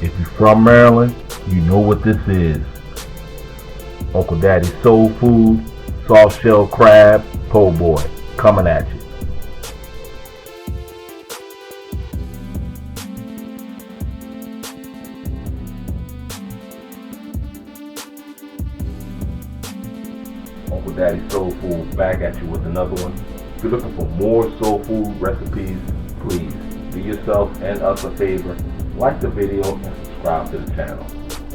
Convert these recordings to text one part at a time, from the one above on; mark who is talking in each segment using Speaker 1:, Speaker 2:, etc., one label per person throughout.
Speaker 1: If you're from Maryland, you know what this is. Uncle Daddy's Soul Food, soft shell crab, po' boy, coming at you. Uncle Daddy's Soul Food back at you with another one. If you're looking for more soul food recipes, please do yourself and us a favor, like the video and subscribe to the channel.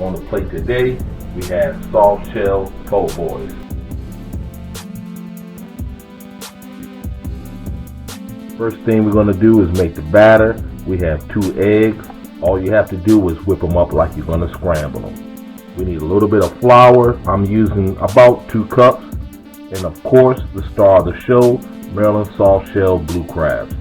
Speaker 1: On the plate today, we have soft shell po' boys. First thing we're going to do is make the batter. We have 2 eggs. All you have to do is whip them up like you're going to scramble them. We need a little bit of flour. I'm using about 2 cups. And of course, the star of the show, Maryland soft shell blue crabs.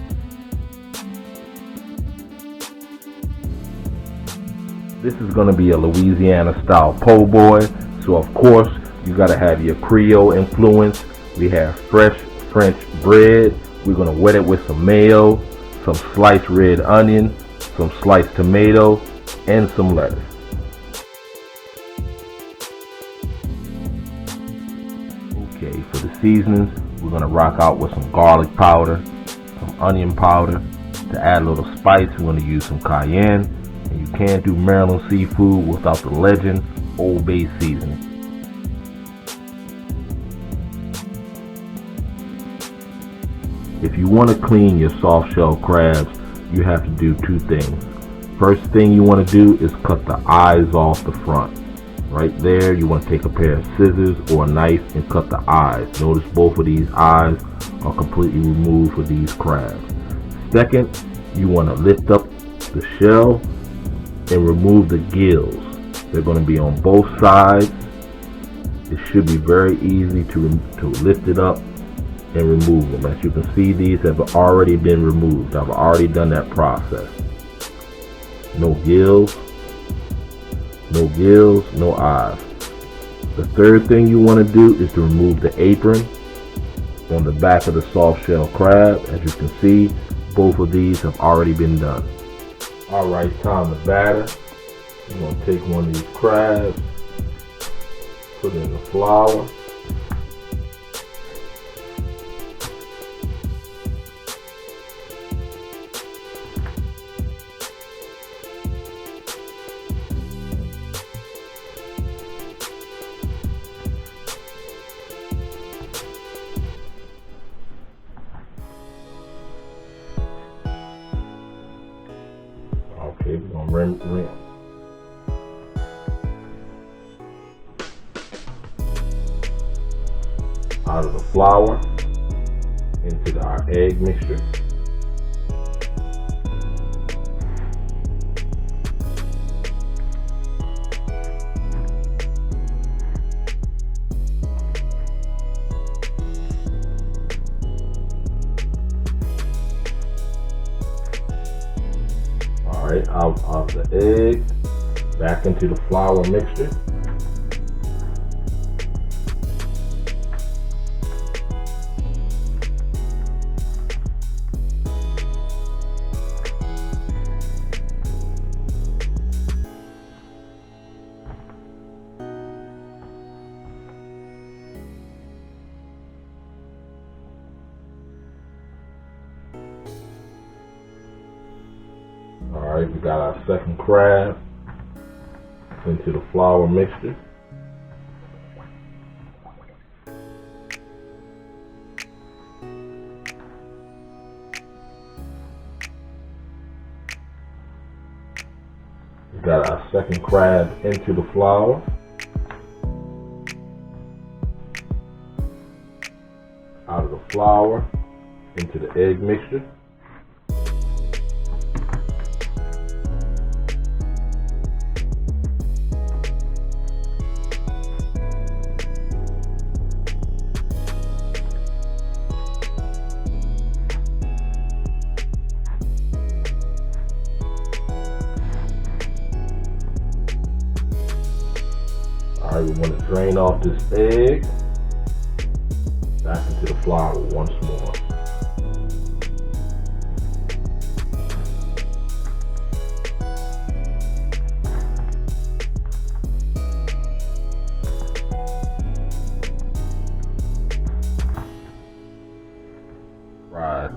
Speaker 1: This is going to be a Louisiana style po' boy, so of course you got to have your Creole influence. We have fresh French bread. We're going to wet it with some mayo, some sliced red onion, some sliced tomato, and some lettuce. Okay, for the seasonings, we're going to rock out with some garlic powder, some onion powder. To add a little spice, we're going to use some cayenne. And you can't do Maryland seafood without the legend Old Bay seasoning. If you want to clean your soft shell crabs, you have to do 2 things. First thing you want to do is cut the eyes off the front. Right there, you want to take a pair of scissors or a knife and cut the eyes. Notice both of these eyes are completely removed for these crabs. Second, you want to lift up the shell and remove the gills. They're going to be on both sides. It should be very easy to lift it up and remove them. As you can see, these have already been removed. I've already done that process. No gills, no eyes. The third thing you want to do is to remove the apron on the back of the soft shell crab. As you can see, both of these have already been done. Alright, time to batter. You're going to take one of these crabs, put it in the flour. Okay, we're going to rim. Out of the flour into our egg mixture. Alright, out of the egg, back into the flour mixture. Alright, we got our second crab into the flour mixture. We got our second crab into the flour. Out of the flour into the egg mixture. Alright, we want to drain off this egg. Back into the flour once more.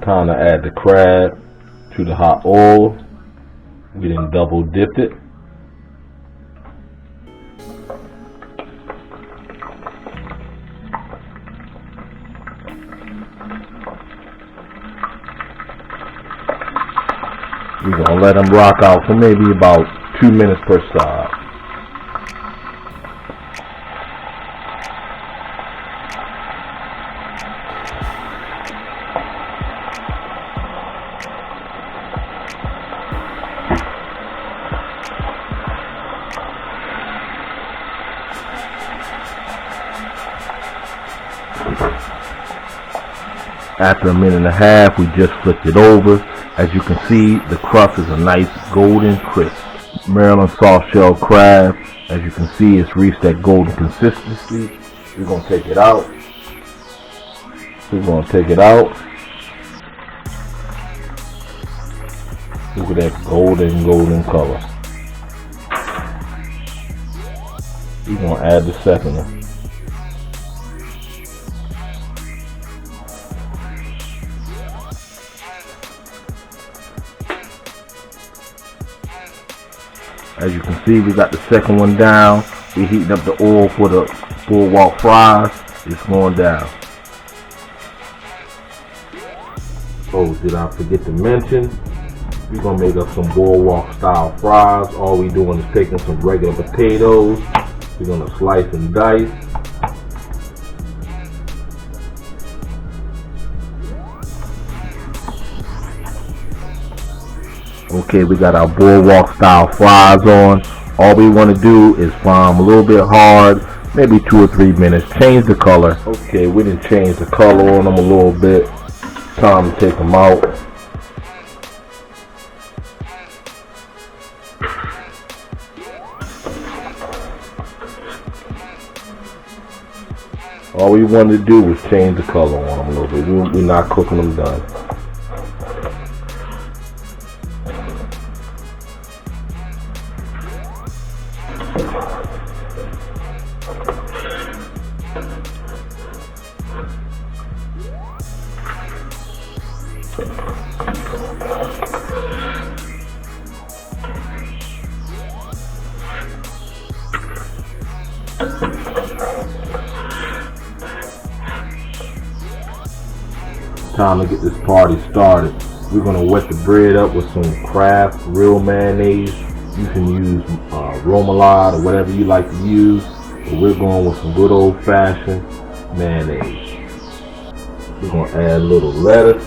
Speaker 1: Time to add the crab to the hot oil. We done double dipped it. We're gonna let them rock out for maybe about 2 minutes per side. After a minute and a half, we just flipped it over. As you can see, the crust is a nice golden crisp. Maryland soft shell crab. As you can see, it's reached that golden consistency. We're going to take it out. Look at that golden color. We're going to add the second one. As you can see, we got the second one down. We're heating up the oil for the boardwalk fries. It's going down. Oh, did I forget to mention? We're going to make up some boardwalk style fries. All we're doing is taking some regular potatoes. We're going to slice and dice. Okay, we got our boardwalk style fries on. All we want to do is fry them a little bit hard, maybe 2 or 3 minutes. Change the color. Okay, we didn't change the color on them a little bit. Time to take them out. All we wanted to do was change the color on them a little bit. We're not cooking them done. Time to get this party started. We're going to wet the bread up with some Kraft real mayonnaise. You can use Romalade or whatever you like to use, but we're going with some good old-fashioned mayonnaise. We're going to add a little lettuce.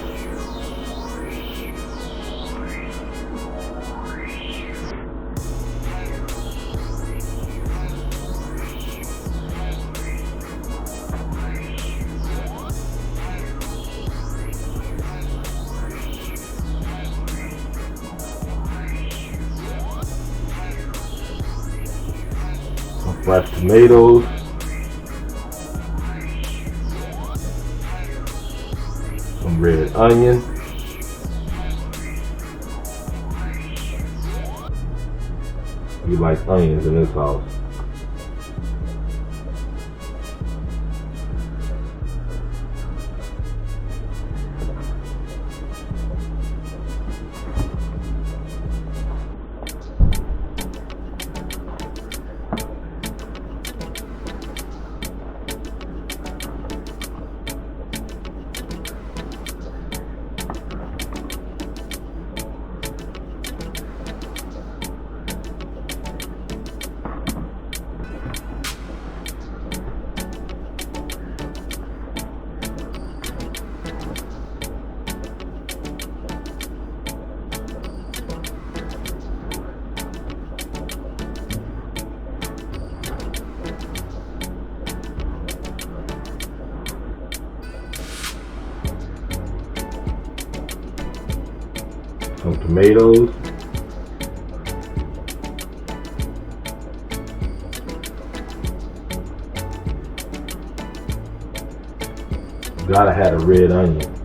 Speaker 1: Fresh tomatoes, some red onion, we like onions in this house. Some tomatoes, gotta have a red onion.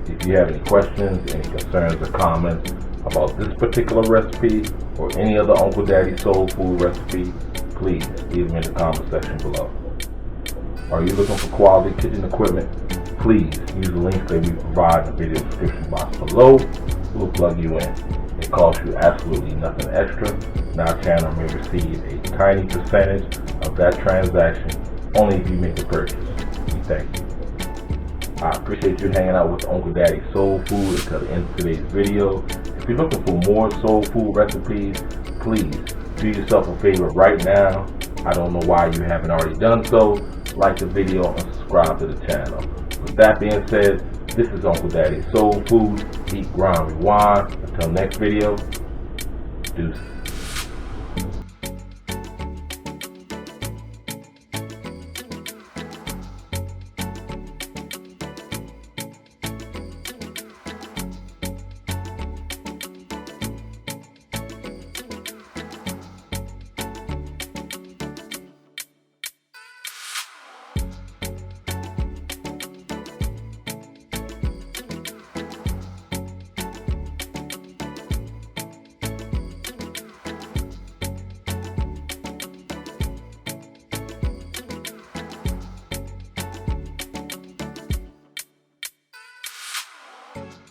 Speaker 1: If you have any questions, any concerns or comments about this particular recipe or any other Uncle Daddy Soul Food recipe, please leave them in the comment section below. Are you looking for quality kitchen equipment? Please use the links that we provide in the video description box below. We'll plug you in. It costs you absolutely nothing extra, and our channel may receive a tiny percentage of that transaction only if you make a purchase. We thank you. I appreciate you hanging out with Uncle Daddy Soul Food until the end of today's video. If you're looking for more soul food recipes, please do yourself a favor right now. I don't know why you haven't already done so. Like the video and subscribe to the channel. With that being said, this is Uncle Daddy Soul Food. Eat, grind, rewind. Until next video, deuces.
Speaker 2: you.